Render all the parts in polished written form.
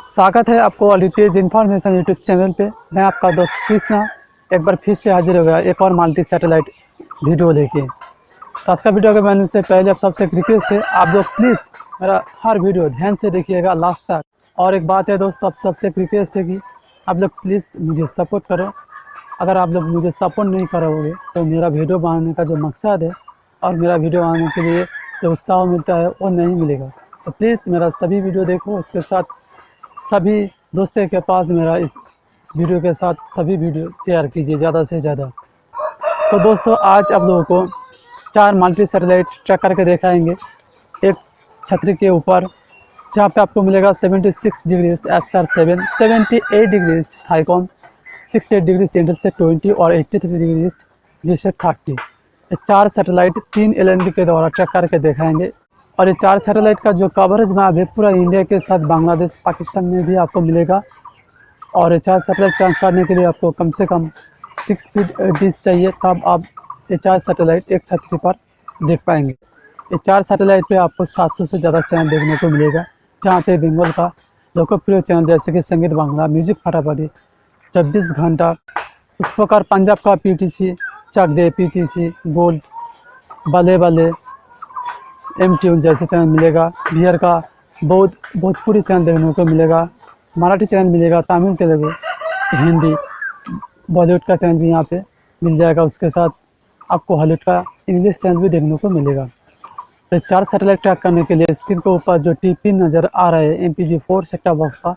स्वागत है आपको ऑलिटेज इन्फॉर्मेशन यूट्यूब चैनल पे। मैं आपका दोस्त कृष्णा एक बार फिर से हाजिर हो गया एक और मल्टी सैटेलाइट वीडियो लेके। तो आज का वीडियो के बनने से पहले आप सबसे एक रिक्वेस्ट है, आप लोग प्लीज़ मेरा हर वीडियो ध्यान से देखिएगा लास्ट तक। और एक बात है दोस्तों, आप सबसे एक रिक्वेस्ट है कि आप लोग प्लीज़ मुझे सपोर्ट करो। अगर आप लोग मुझे सपोर्ट नहीं करोगे तो मेरा वीडियो बनाने का जो मकसद है और मेरा वीडियो बनाने के लिए जो उत्साह मिलता है वो नहीं मिलेगा। तो प्लीज़ मेरा सभी वीडियो देखो, उसके साथ सभी दोस्तों के पास मेरा इस वीडियो के साथ सभी वीडियो शेयर कीजिए ज़्यादा से ज़्यादा। तो दोस्तों आज आप लोगों को 4 मल्टी सैटेलाइट ट्रैक करके दिखाएंगे एक छतरी के ऊपर, जहाँ पे आपको मिलेगा 76 degree east APSTAR7, 78 degree east Thaicom, 68 degree east INTELSAT20 और 83 डिग्री ईस्ट GSAT30। ये 4 सैटेलाइट 3 LNB के द्वारा ट्रैक करके दिखाएंगे। और ये 4 सैटेलाइट का जो कवरेज मैप है पूरा इंडिया के साथ बांग्लादेश पाकिस्तान में भी आपको मिलेगा। और ये 4 सैटेलाइट ट्रैक करने के लिए आपको कम से कम 6 फीट डिश चाहिए, तब आप ये 4 सैटेलाइट एक छतरी पर देख पाएंगे। ये 4 सैटेलाइट पे आपको 700 से ज़्यादा चैनल देखने को मिलेगा, जहाँ पे बंगाल का लोकप्रिय चैनल जैसे कि संगीत बांग्ला, म्यूजिक फटाफटी, 24 घंटा, इस प्रकार पंजाब का PTC, चक दे PTC, गोल्ड, बले बले, M-ट्यून जैसे चैनल मिलेगा। बिहार का भोजपुरी चैनल देखने को मिलेगा, मराठी चैनल मिलेगा, तमिल, तेलुगु, हिंदी, बॉलीवुड का चैनल भी यहाँ पे मिल जाएगा। उसके साथ आपको हॉलीवुड का इंग्लिश चैनल भी देखने को मिलेगा। तो 4 सैटेलाइट ट्रैक करने के लिए स्क्रीन के ऊपर जो TP नज़र आ रहा है MPG4 सेट टॉप बॉक्स का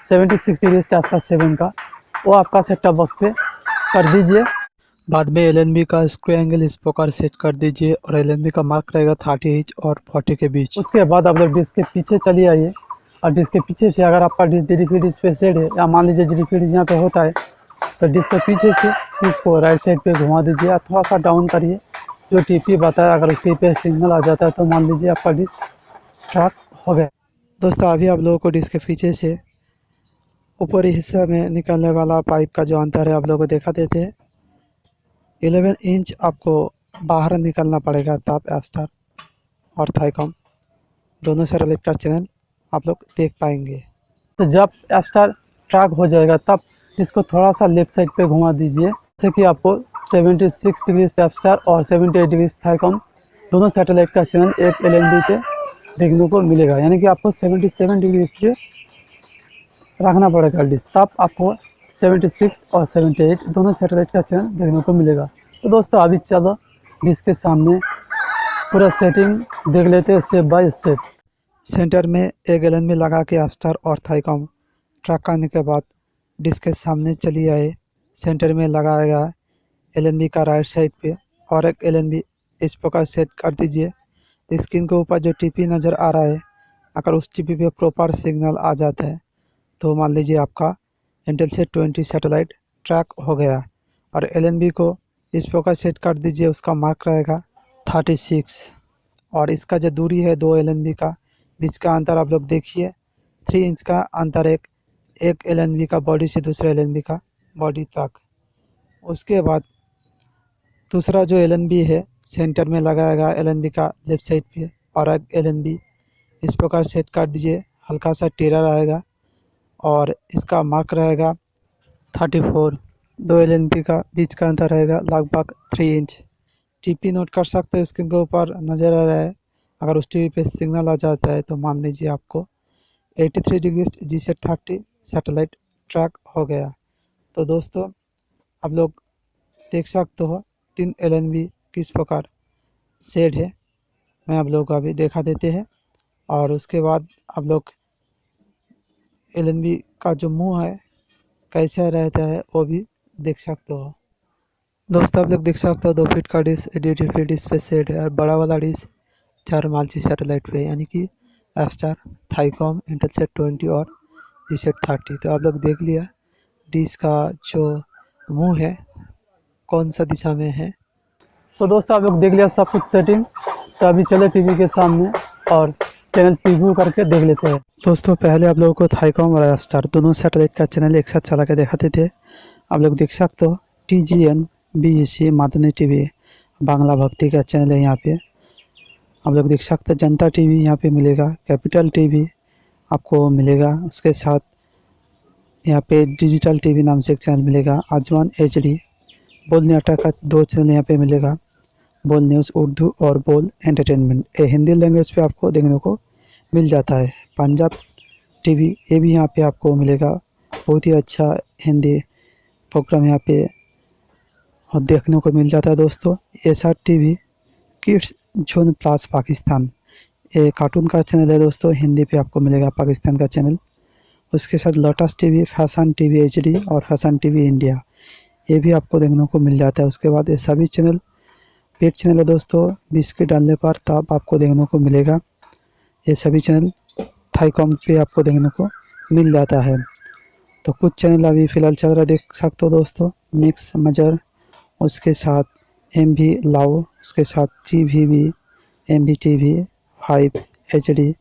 76 डिग्री APSTAR7 का, वो आपका सेट टॉप बॉक्स पे कर दीजिए। बाद में LNB का स्क्वायर एंगल इस प्रकार सेट कर दीजिए और LNB का मार्क रहेगा 30 इंच और 40 के बीच। उसके बाद आप लोग डिस्क के पीछे चलिए आइए, और डिस्क के पीछे से अगर आपका डिस्क DD डिस्क पे सेट है, या मान लीजिए DD यहाँ पे होता है, तो डिस्क के पीछे से इसको राइट साइड पे घुमा दीजिए और थोड़ा सा डाउन करिए। जो TP बताया, अगर उस TP पे सिग्नल आ जाता है तो मान लीजिए आपका डिस्क ट्रैक हो गया। दोस्तों अभी आप लोगों को डिस्क के पीछे से ऊपरी हिस्से में निकलने वाला पाइप का जो अंतर है आप लोगों को दिखा देते हैं। 11 इंच आपको बाहर निकलना पड़ेगा, तब APSTAR और Thaicom दोनों सैटेलाइट का चैनल आप लोग देख पाएंगे। तो जब APSTAR ट्रैक हो जाएगा तब इसको थोड़ा सा लेफ्ट साइड पे घुमा दीजिए, जैसे कि आपको 76 डिग्री APSTAR और 78 डिग्री Thaicom दोनों सैटेलाइट का चैनल एक LNB पे देखने को मिलेगा। यानी कि आपको 77 डिग्री पे रखना पड़ेगा डिस्क, तब आपको 76 और 78 दोनों सैटेलाइट का चैनल देखने को मिलेगा। तो दोस्तों अभी चलो डिस्क के सामने पूरा सेटिंग देख लेते हैं स्टेप बाय स्टेप। सेंटर में एक LNB लगा के APSTAR और Thaicom ट्रैक करने के बाद डिस्क के सामने चलिए आए। सेंटर में लगाया गया LNB का राइट साइड पे और एक LNB इस प्रकार सेट कर दीजिए। स्क्रीन के ऊपर जो TP नज़र आ रहा है, अगर उस TP पे प्रॉपर सिग्नल आ जाता है तो मान लीजिए आपका INTELSAT20 सैटेलाइट ट्रैक हो गया। और LNB को इस प्रकार सेट कर दीजिए, उसका मार्क रहेगा 36 और इसका जो दूरी है 2 LNB का बीच का अंतर आप लोग देखिए 3 इंच का अंतर एक LNB का बॉडी से दूसरे LNB का बॉडी तक। उसके बाद दूसरा जो LNB है सेंटर में लगाया गया LNB का लेफ्ट साइड पे और एक LNB इस प्रकार सेट कर दीजिए, हल्का सा टेढ़ा रहेगा और इसका मार्क रहेगा 34। 2 LNB का बीच का अंतर रहेगा लगभग 3 इंच। TP नोट कर सकते हैं, स्क्रीन के ऊपर नज़र आ रहा है। अगर उस TP पे सिग्नल आ जाता है तो मान लीजिए आपको 83 डिग्री GSAT30 सैटेलाइट ट्रैक हो गया। तो दोस्तों आप लोग देख सकते हो 3 LNB किस प्रकार सेट है, मैं आप लोगों को अभी दिखा देते हैं। और उसके बाद आप लोग LNB का जो मुंह है कैसा रहता है वो भी देख सकते हो। दोस्तों आप लोग देख सकते हो 2 फीट का डिश DD डिश पे सेट है और बड़ा वाला डिश 4 मल्टी सैटेलाइट पे, यानी कि APSTAR, Thaicom, INTELSAT20 और GSAT30। तो आप लोग देख लिया डिश का जो मुंह है कौन सा दिशा में है। तो दोस्तों आप लोग देख लिया सब कुछ सेटिंग। तो अभी चले TV के सामने और चैनल प्रीव्यू करके देख लेते हैं। दोस्तों पहले आप लोगों को Thaicom और APSTAR दोनों सैटेलाइट का चैनल एक साथ चला के दिखाते थे। आप लोग देख सकते हो TGN BEC मादनी TV बांग्ला भक्ति का चैनल है। यहाँ पे आप लोग देख सकते हैं जनता TV यहाँ पे मिलेगा, कैपिटल TV, आपको मिलेगा। उसके साथ यहाँ पे डिजिटल टीवी नाम से एक चैनल मिलेगा, आजमान एचडी। बोल नाटक का 2 चैनल यहाँ पे मिलेगा, बोल न्यूज़ उर्दू और बोल एंटरटेनमेंट। ये हिंदी लैंग्वेज पे आपको देखने को मिल जाता है। पंजाब टीवी ये भी यहाँ पे आपको मिलेगा, बहुत ही अच्छा हिंदी प्रोग्राम यहाँ पे और देखने को मिल जाता है दोस्तों। SR TV kids zone plus Pakistan, ये कार्टून का चैनल है दोस्तों, हिंदी पे आपको मिलेगा पाकिस्तान का चैनल। उसके साथ lotus TV, fashion TV HD और फैशन टीवी इंडिया, ये भी आपको देखने को मिल जाता है। उसके बाद ये सभी चैनल पेड चैनल है दोस्तों, 20 के डालने पर तब आपको देखने को मिलेगा। ये सभी चैनल थाईकॉम पे आपको देखने को मिल जाता है। तो कुछ चैनल अभी फ़िलहाल चल रहा है, देख सकते हो दोस्तों, मिक्स मजर, उसके साथ एम भी लाओ, उसके साथ GVB, MVTV 5 HD,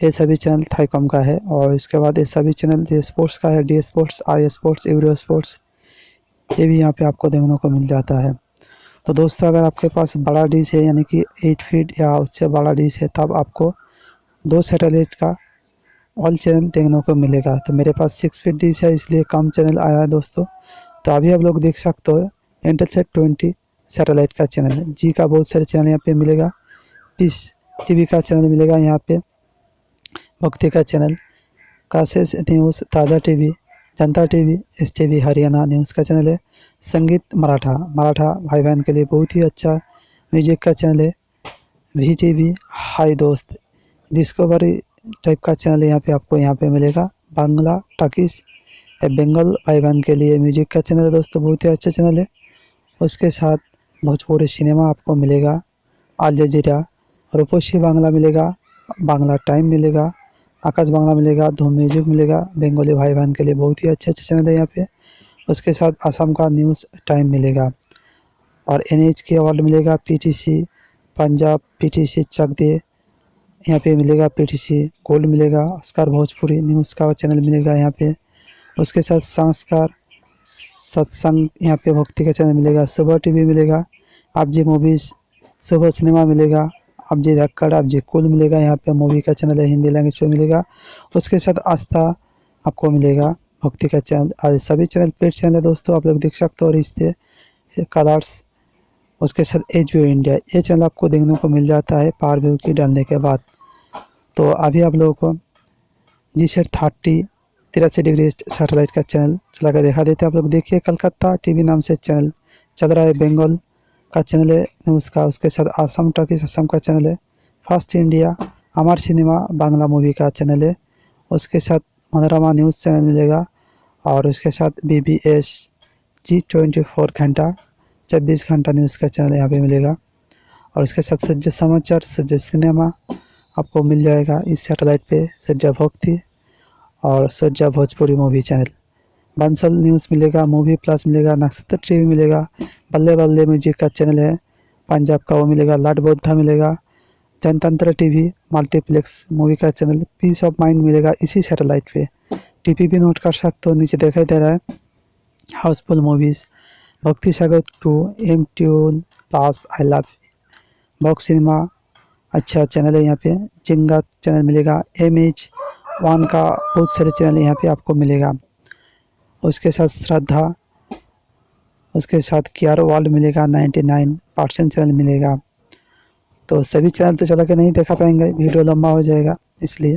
ये सभी चैनल थाईकॉम का है। और इसके बाद ये सभी चैनल डी स्पोर्ट्स का है, डी स्पोर्ट्स, आई स्पोर्ट्स, यूरो स्पोर्ट्स, ये भी यहाँ पे आपको देखने को मिल जाता है। तो दोस्तों अगर आपके पास बड़ा डिश है, यानी कि 8 फीट या उससे बड़ा डिश है, तब आपको 2 सैटेलाइट का ऑल चैनल देखने को मिलेगा। तो मेरे पास 6 फीट डिश है, इसलिए कम चैनल आया है दोस्तों। तो अभी आप लोग देख सकते हो INTELSAT20 सैटेलाइट का चैनल है, जी का बहुत सारे चैनल यहाँ पे मिलेगा। पीस टीवी का चैनल मिलेगा यहाँ पे, भक्ति का चैनल, कासेस न्यूज़, ताज़ा टीवी, जनता टीवी, STV हरियाणा न्यूज़ का चैनल है, संगीत मराठा भाई बहन के लिए बहुत ही अच्छा म्यूजिक का चैनल है, VTV हाई दोस्त, डिस्कवरी टाइप का चैनल है यहाँ पे आपको यहाँ पे मिलेगा, बांग्ला टॉकीज, बंगाल भाई बहन के लिए म्यूजिक का चैनल है दोस्तों, बहुत ही अच्छा चैनल है। उसके साथ भोजपुरी सिनेमा आपको मिलेगा, अल जजीरा, रूपसी बांग्ला मिलेगा, बांग्ला टाइम मिलेगा, आकाश बांग्ला मिलेगा, धूम म्यूजिक मिलेगा, बंगाली भाई बहन के लिए बहुत ही अच्छे चैनल है यहाँ पे। उसके साथ असम का न्यूज़ टाइम मिलेगा और NHK अवार्ड मिलेगा, PTC पंजाब, PTC चक दे, यहाँ पे मिलेगा, PTC गोल्ड मिलेगा, अस्कार भोजपुरी न्यूज़ का चैनल मिलेगा यहाँ पे। उसके साथ संस्कार सत्संग यहाँ पे भक्ति का चैनल मिलेगा, सुबह टीवी मिलेगा, आप जी मूवीज़, सुबह सिनेमा मिलेगा, आप जी धक्कड़, आप जी कुल मिलेगा, यहाँ पे मूवी का चैनल है, हिंदी लैंग्वेज पे मिलेगा। उसके साथ आस्था आपको मिलेगा, भक्ति का चैनल, आज सभी चैनल पेड चैनल है दोस्तों, आप लोग देख सकते हो। रिश्ते, कलर्स, उसके साथ HBO इंडिया, ये चैनल आपको देखने को मिल जाता है पावर व्यू की डालने के बाद। तो अभी आप लोगों को GSAT30 83 डिग्री सैटेलाइट का चैनल चला कर दिखा देते हैं। आप लोग देखिए, कलकत्ता टीवी नाम से चैनल चल रहा है, बंगाल का चैनल है न्यूज़ का। उसके साथ आसाम टॉकीज असम का चैनल है, फास्ट इंडिया, अमर सिनेमा बांग्ला मूवी का चैनल है। उसके साथ मनोरमा न्यूज़ चैनल मिलेगा और उसके साथ BBS G24 घंटा 24 घंटा न्यूज़ का चैनल यहाँ पे मिलेगा। और उसके साथ सज्ज समाचार, सज्ज सिनेमा आपको मिल जाएगा इस सैटेलाइट पे, सज्जा भक्ति और सज्जा Bhojpuri movie channel, Bansal news मिलेगा, मूवी प्लस मिलेगा, नक्षत्र टीवी मिलेगा, बल्ले बल्ले म्यूजिक का चैनल है पंजाब का, वो मिलेगा, लाड बौद्धा मिलेगा, जनतंत्र टीवी मल्टीप्लेक्स मूवी का चैनल, पीस ऑफ माइंड मिलेगा इसी सैटेलाइट पे। TP भी नोट कर सकते हो, नीचे दिखाई दे रहा है, हाउसफुल मूवीज़, भक्ति सागर 2, M tune plus, I love box cinema अच्छा चैनल है यहाँ पे, जिंगा चैनल मिलेगा, MH1 का बहुत सारे चैनल यहाँ पे आपको मिलेगा। उसके साथ श्रद्धा, उसके साथ केयर वर्ल्ड मिलेगा, 99% चैनल मिलेगा। तो सभी चैनल तो चला के नहीं देखा पाएंगे, वीडियो लंबा हो जाएगा इसलिए।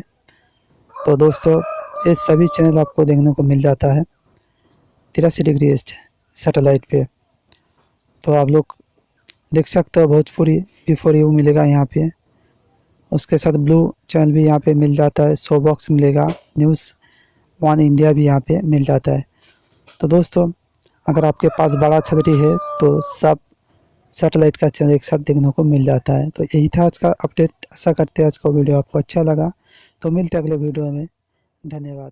तो दोस्तों ये सभी चैनल आपको देखने को मिल जाता है 83 डिग्री ईस्ट सैटेलाइट पे। तो आप लोग देख सकते हो, भोजपुरी बिफोर यू मिलेगा यहाँ पे। उसके साथ ब्लू चैनल भी यहाँ पे मिल जाता है, शो बॉक्स मिलेगा, न्यूज़ 1 इंडिया भी यहाँ पे मिल जाता है। तो दोस्तों अगर आपके पास बड़ा छतरी है तो सब सैटेलाइट का चैनल एक साथ देखने को मिल जाता है। तो यही था आज का अपडेट, आशा करते हैं आज का वीडियो आपको अच्छा लगा। तो मिलते हैं अगले वीडियो में, धन्यवाद।